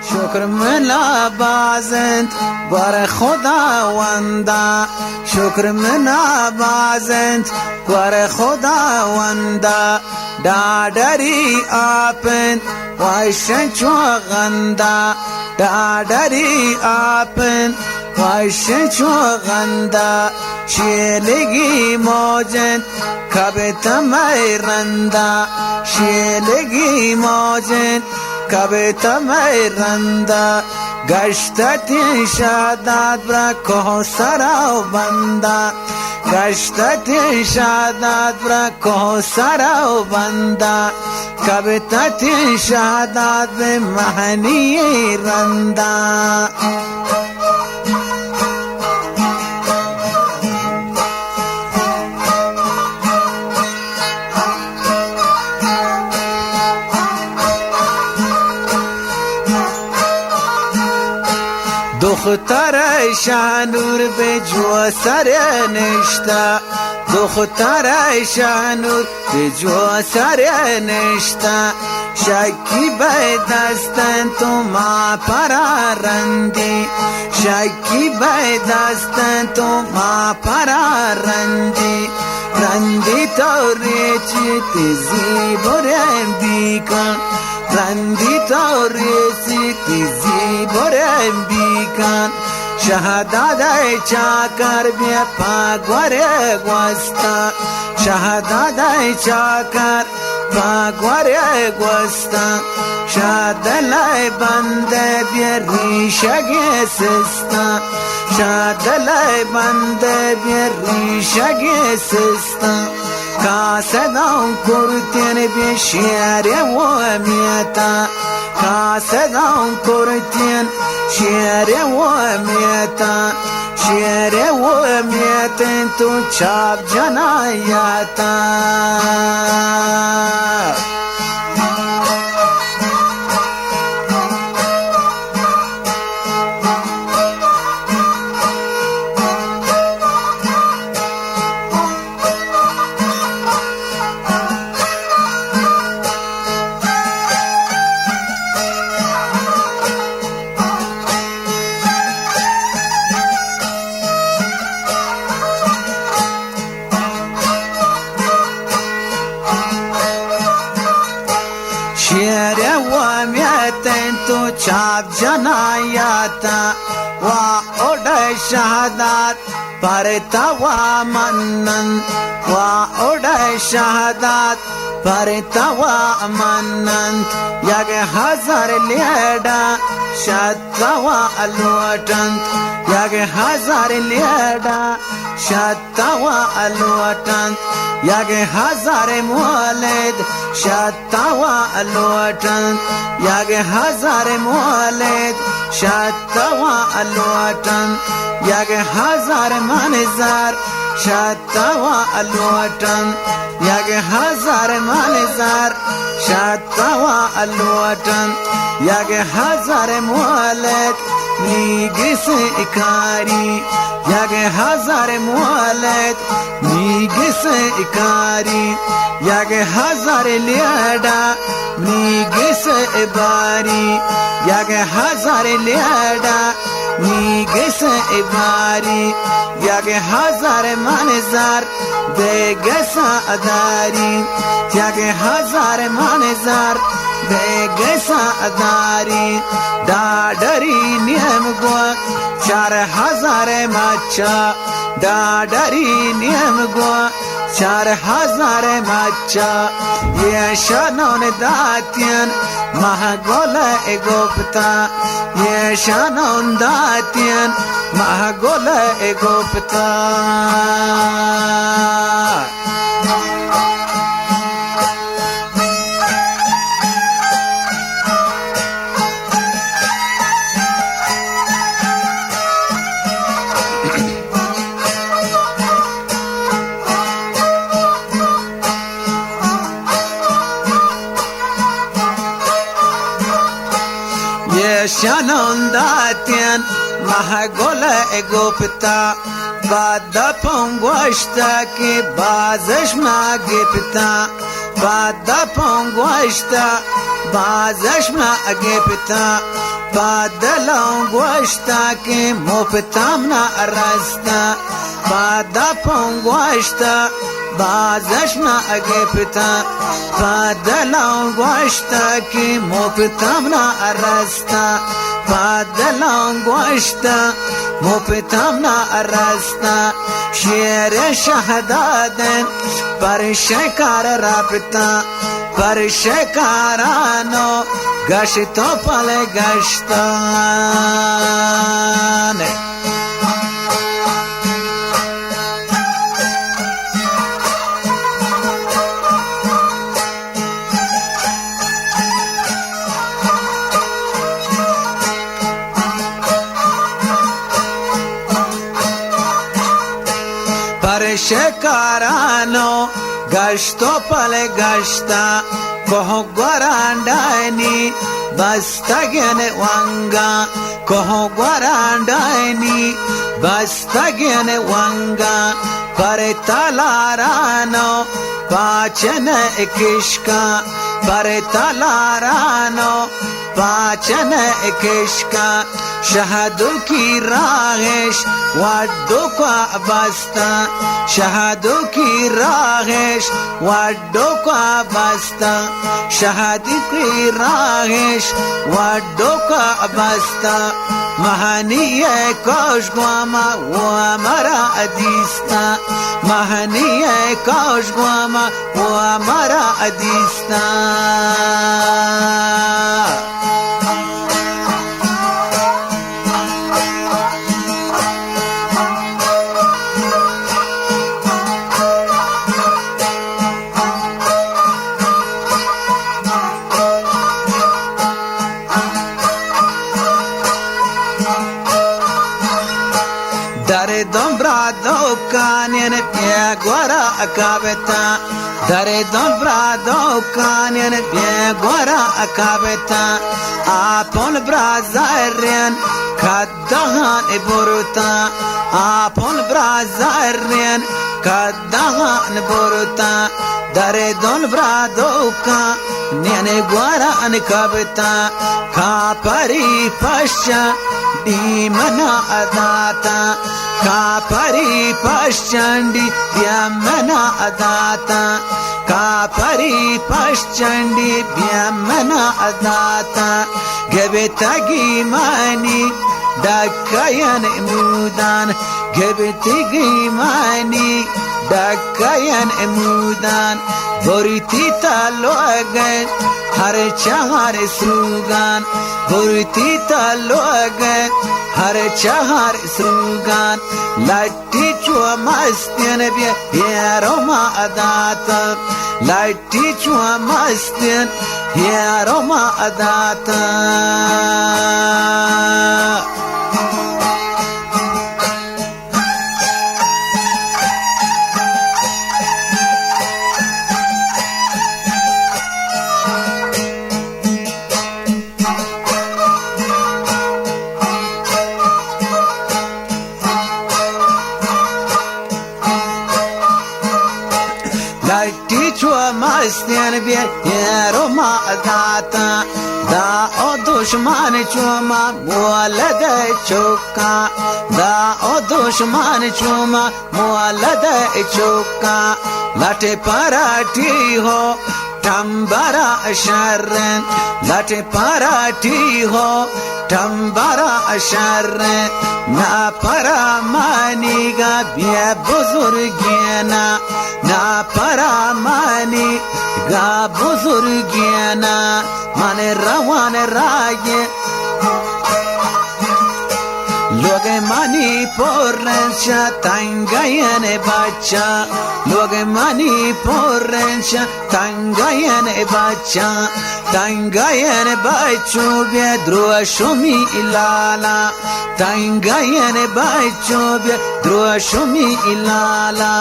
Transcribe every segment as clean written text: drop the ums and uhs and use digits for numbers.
شکر منا بازند بر خداوندا، شکر منا بازند بر خداوندا. دادری آپن وایشن چوغندا، دادری آپن وایشن چوغندا. شیلگی موجند کبت میرندا، شیلگی موجند کبت میرندا. گشتت شادات برا کوه سراو بندا، گشتت شادات برا کوه سراو بندا. کبتت شادات به مهنی رندا. دختر شانور به جو سر نشتا، دختر شانور به جو سر نشتا. شکی به دستن تو ما پرارندی، شکی به دستن تو ما پرارندی. رندی تو ریچی تیزی برم بیکن، رندی تو ریچی تیزی برم بیکن. شهادت چاکر بیا پاگور گوستا، شهادت چاکر پاگور گوستا. شادلای بنده بیا ریشگی سستا، شادلای بنده بیا ریشگی سستا. کاسدان کرتین بی شیر و میتا، کاسدان کرتین شیر و میتا. شیر و میتن تو چاپ جنایتا. شیر و میتن تو چاپ جنایتا. و اوڑ شهادت پرتا و منن، و اوڑ شهادت پرتا و منن. یک هزار لیڈا شتا و الوٹن، یک هزار لیڈا شتا و الوٹن. یک هزار مولد شتا و الوٹن، یک هزار مولد شتا و الوٹن. یک هزار منظر شتا و الوٹن، یک هزار منظر شتا و الوٹن. یک هزار مولد میگس اکاری، یک هزار مولد میگس اکاری. یک هزار لیڈا میگس اباری، یک هزار لیڈا میگس اباری. یک هزار منظر بگس اداری، یک هزار منظر بگس اداری. دادری نیم گو 4000 مچا، دادری نیم گو 4000 مچا. یه شانون داتین محگول گفتا، یه شانون داتین محگول گفتا. شانون داتین محگول گفتا. بعد پنگوشتا که بازش ما گفتا، بعد پنگوشتا بازشمنا اگپتا بادلون گوشتا که مفتامنا رستا بادا پونگوشتا بازشمنا اگپتا بادلون گوشتا که مفتامنا رستا بادلون گوشتا مفتامنا رستا شیر شهدادن پر شکار رابطا پر شکارانو گشتو پل گشتانه پر شکارانو گشتو پل گشتا کوه گورانداینی بستگن وانگا کوه گورانداینی بستگن وانگا پر تالارانو پاچن کشکا پر تالارانو پاچن کشکا شهدو کی راهش وڈو کو بستا شهدو کی راهش وڈو کو بستا شهدی کی راهش وڈو کو بستا مهنی کوش گواما و مرا ادیستا مهنی کوش گواما و مرا ادیستا دare don brado kanyen pye gora akabeta dare don brado kanyen pye gora akabeta apon brazaren kadahan iburuta apon brazaren kadahan iburuta dare don brado kanyen gora akabeta kapari pasha dimana adata kapari paschandi vyamana adata kapari paschandi vyamana adata gebetagi mani dakayan emudan gebetagi mani dakayan emudan boriti talogan har chahar srugan boriti talogan har chahar srugan latti chua mastyan bieroma adata latti chua mastyan bieroma adata latti chua mastyan bieroma adata da o dushman chuma mualada choka da o dushman chuma mualada choka late parati ho tambara sharren late parati ho tambara sharren na paramani ga bia buzurgena na paramani ga buzurgena mane rawan raye लोग मनी पोर्रेंशा तंगायने बच्चा लोग मनी पोर्रेंशा तंगायने बच्चा तंगायने बच्चों बे द्रोशुमी इलाला तंगायने बच्चों बे द्रोशुमी इलाला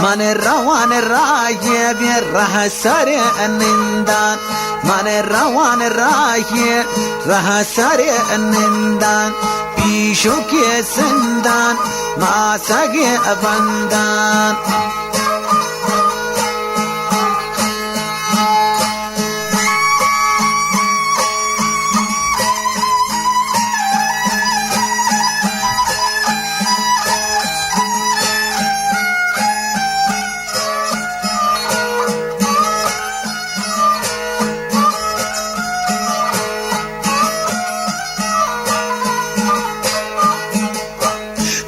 मन रवान राये बे रह सरे निंदान मन रवान राये रह सरे निंदान पीशो के संदान मासगे अबंदान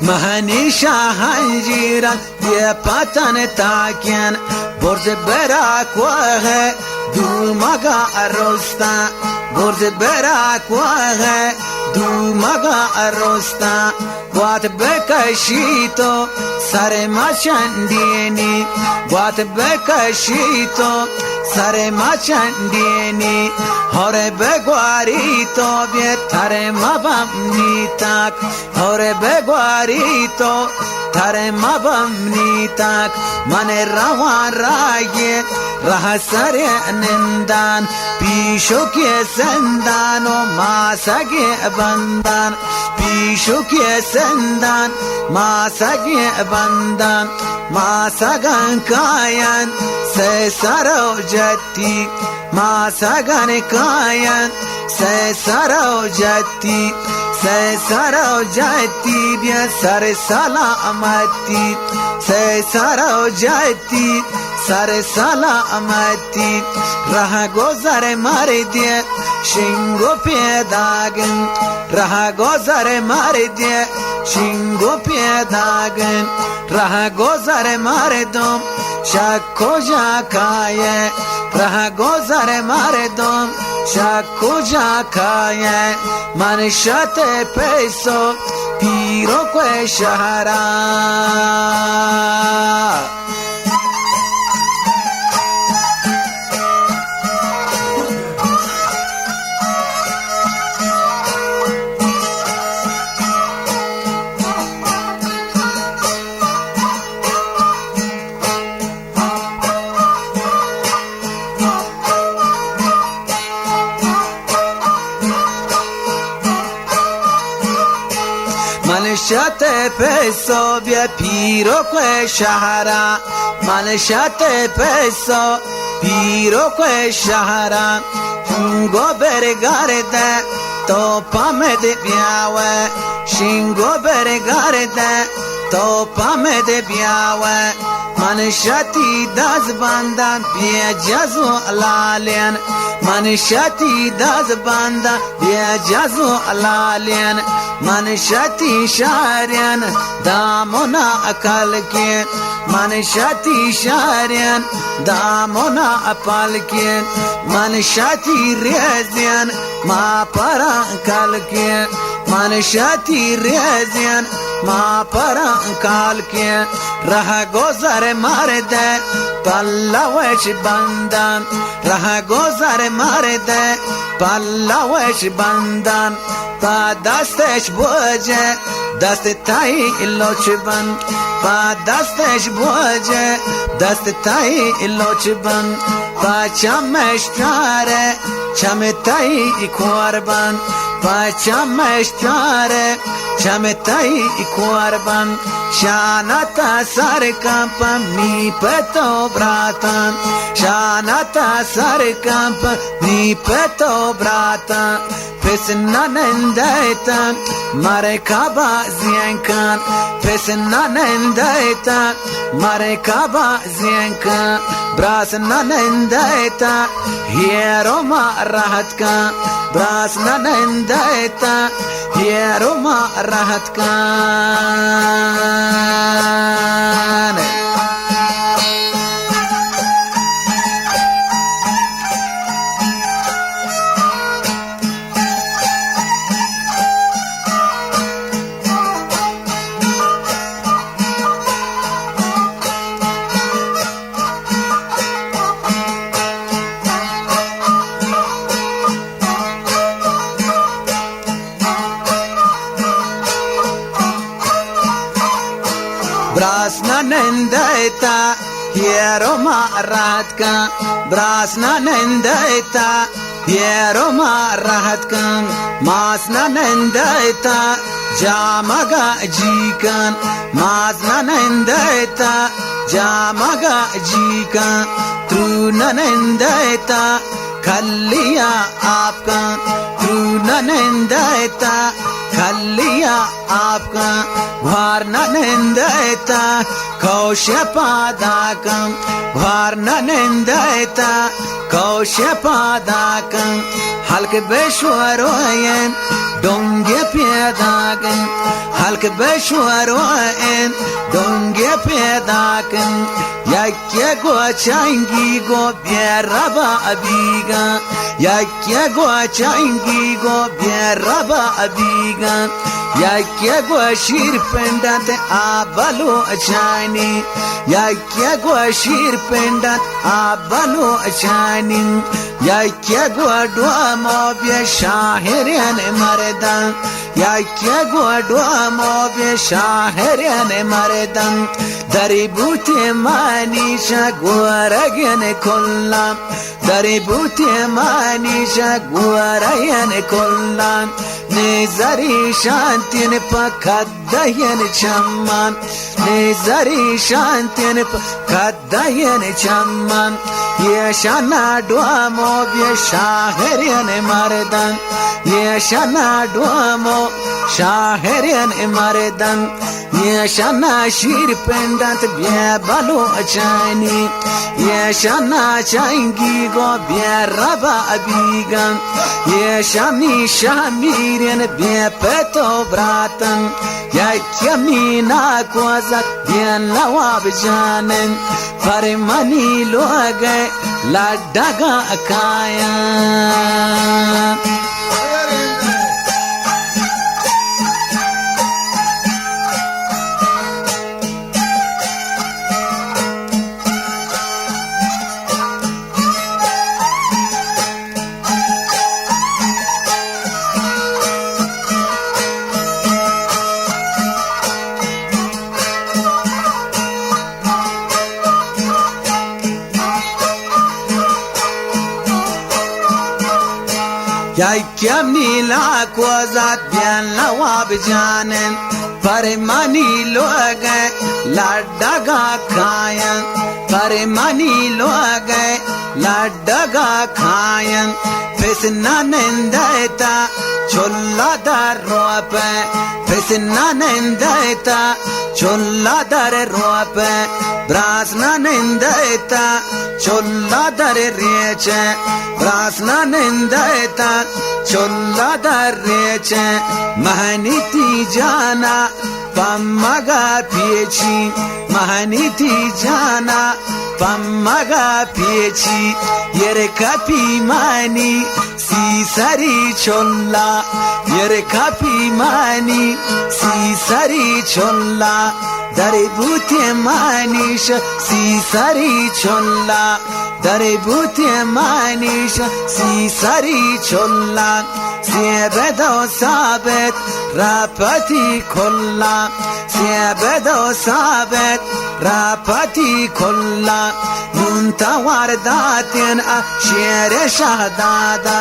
مهنیشا هنجیران یه پتن تاکین برز براک وغه دو مگا رستا برز براک وغه دو مگا رستا بات بکشی تو سر ما چندینی بات بکشی تو سر ما چندینی هره بگواری تو بیتر ما بمنی تک هره بگواری تو تر ما بمنی تک من روان رای راه سر نندان پیشو که سندان و ما سگه بندان پیشو که سندان ما سگه بندان ما سگن کاین سه سرو جتی ما سگن کاین سه سرو جتی سه سرو جتی بیا سر سلامتی سه سرو جتی سر سلامتی راه گذر مردی شنگو پیداگن راه گذر مردی شنگو پیداگن راه گذر مردم شک کجا کایه راه گذر مردم شک کجا کایه من شت پیسو پیرو کو شهرا منشت پیسو بیا پیرو کو شهرا منشت پیسو پیرو کو شهرا شنگو برگرده تو پامد بیاوه شنگو برگرده تو پامد بیاوه منشتی داز بندم بیا جزو لالین منشتی داز بندم بیا جزو لالین منشتی شارین دامونا اکل کین منشتی شارین دامونا اپال کین منشتی ریزین ما پران کل کین منشتی ریزین ما پران کال کین راه گذر مرده پلاوش بندن راه گذر مرده پلاوش بندن با دستش بوجه دست تایی لوچ بند با دستش بوجه دست تایی لوچ بند با چمش چاره چم تایی قربان با چمش چاره چم تایی قربان شانتا سر کمپ می پتو براتان شانتا سر کمپ می پتو براتان پس ننندیتا مرکبا زینکان پس ننندیتا مرکبا زینکان براس ننندیتا هیرو ما راحت کان براس ننندیتا هیرو ما راحت کان براس ننندیتا هیرو ما راحت کن براس ننندیتا هیرو ما راحت کن ماس ننندیتا جامگا جی کن ماس ننندیتا جامگا جی کن تو ننندیتا کلیا آپ کن تو ننندیتا खलिया आपका घ्वार नंदता कौशे पादाकं घ्वार नंदता कौशे पादाकं हल्क बेश्वरोयन डोंगे पेदाकं हल्क बेश्वरोयन डोंगे पेदाकं याक्य गोचांगी गो बेरबा अबीगा याक्य गोचांगी गो बेरबा अबीगा याक्य गो शीर पेंडत आबलो अचानी याक्य गो शीर पेंडत आबलो अचानी याक्य गो डोमो बे शाहरन मर्दन याक्य गो डोमो बे शाहरन मर्दन दरिबुते मानिशा गोरगन कोल्ला दरिबुते मानिशा गोरगन कोल्ला नेजरी शांतिन पखदयन चम्मन नेजरी शांतिन पखदयन चम्मन ये शना डोमो बे शाहरन मर्दन ये शना डोमो शाहरन मर्दन ये शना शीर पेंडत बेबलो अचानी ये शना चांगी गो बेरबा अबीगन ये शमी शामीरन बेपतो ब्रातन या क्यमीना कोजत बेन लवाब जानन फरमनी लोग लडगा काया क्या मीला को जात बयान नवाब जानन परमानी लोग लाडगा खायन परमानी लोग लाडगा खायन फिसना नंदता चोल्ला दर रोप फिसना नंदता चोल्ला दर रोप ब्रासना नंदता चोल्ला दर रेच ब्रासना नंदता चोल्ला दर रेच महनीति जाना पम्मगा पेची महनीति जाना पम्मगा पेची येरे कपी मानी सीसरी चोल्ला येरे कपी मानी सीसरी चोल्ला दरे भूते मानिश सीसरी चोल्ला दरे भूते मानिश सीसरी चोल्ला सेबदो साबत रापति खोल्ला सेबदो साबत रापति खोल्ला मुंतवार दातिन शेर शहदादा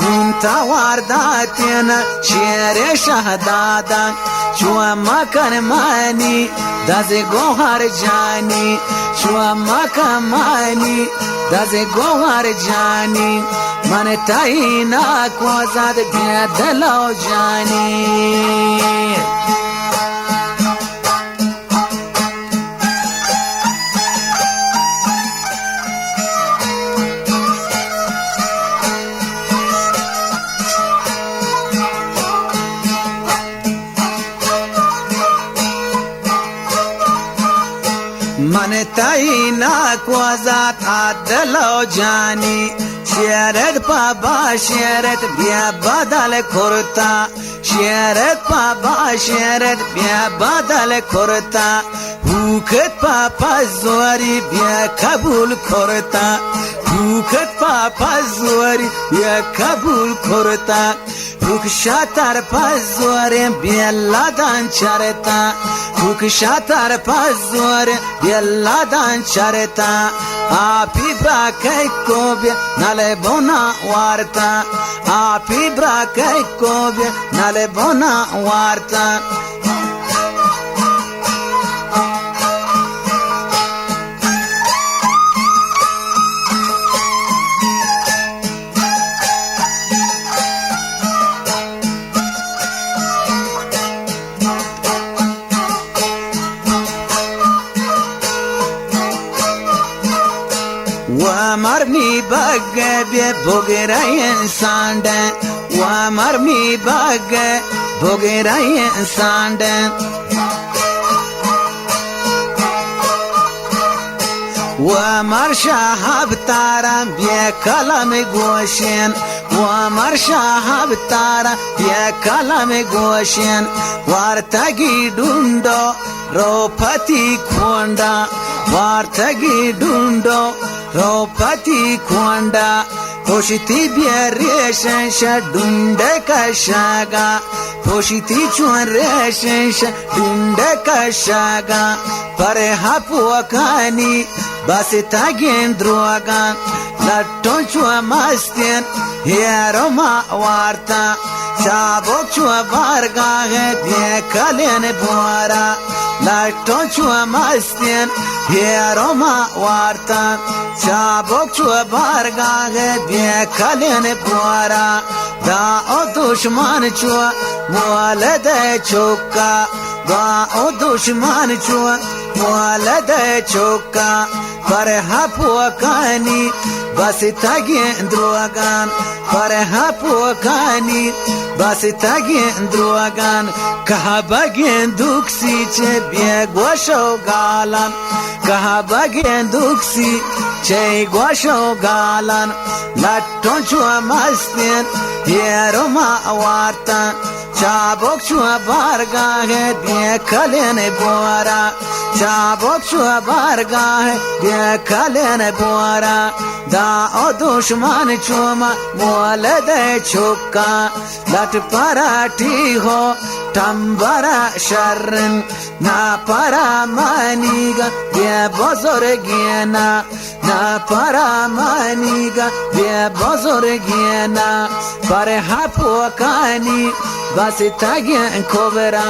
मुंतवार दातिन शेर शहदादा चुआ मकन मानी दजे गोहर जानी चुआ मकन मानी दजे गोहर जानी मन ताईना को जाद दलो जानी मन ताईना को जात दलो जानी शेरत पाबा शेरत बिया बदल खुरता शेरत पाबा शेरत बिया बदल खुरता भूखत पापा जोरी बिया कबूल खुरता भूखत पापा जोरी बिया कबूल खुरता भूख शातर पजोरे बिया दान चरता भूख शातर पजोरे बिया दान चरता आपी ब्राके को बिया नले बोना वारता आपी ब्राके को बिया नले बोना वारता می بگه بی بگره انسان ده و مر می بگه بگره انسان ده و مر شهاب تارم بی کلم گوشین و مر شهاب تارم بی کلم گوشین وارتگی دوندو رو پتی کوندا وارتگی دوندو رو پتی کوندا پوشتی بیا ریشنش دونده کشاگا پوشتی چون ریشنش دونده کشاگا پر هپوکانی بس تاگین دروگان لطو چو مستین هیرو ما وارتا چابک چو بارگاه بیا کلین بورا لطو چو مستین هیرو ما وارتا چابک چو بارگاه بیا کلین بورا دا او دشمن چو مولد چوکا دا او دشمن چو مولد چوکا پر هپوکانی بس تاگین دروگان پر هپوکانی بس تاگین دروگان که بگین دوکسی چه بیا گوشو گالن که بگین دوکسی چه گوشو گالن لطون چو مستین هیرو ما وارتن چابک چو بارگاه بیا کلین بورا چابک چو بارگاه بیا کلین بورا دا او دشمن چوما مولد چوکا لٹ پراٹھی ہو تمبرا شرن نا پرا مانیگا بیا بزرگینا نا پرا مانیگا بیا بزرگینا پر ہپوکانی بس تاگین کبرا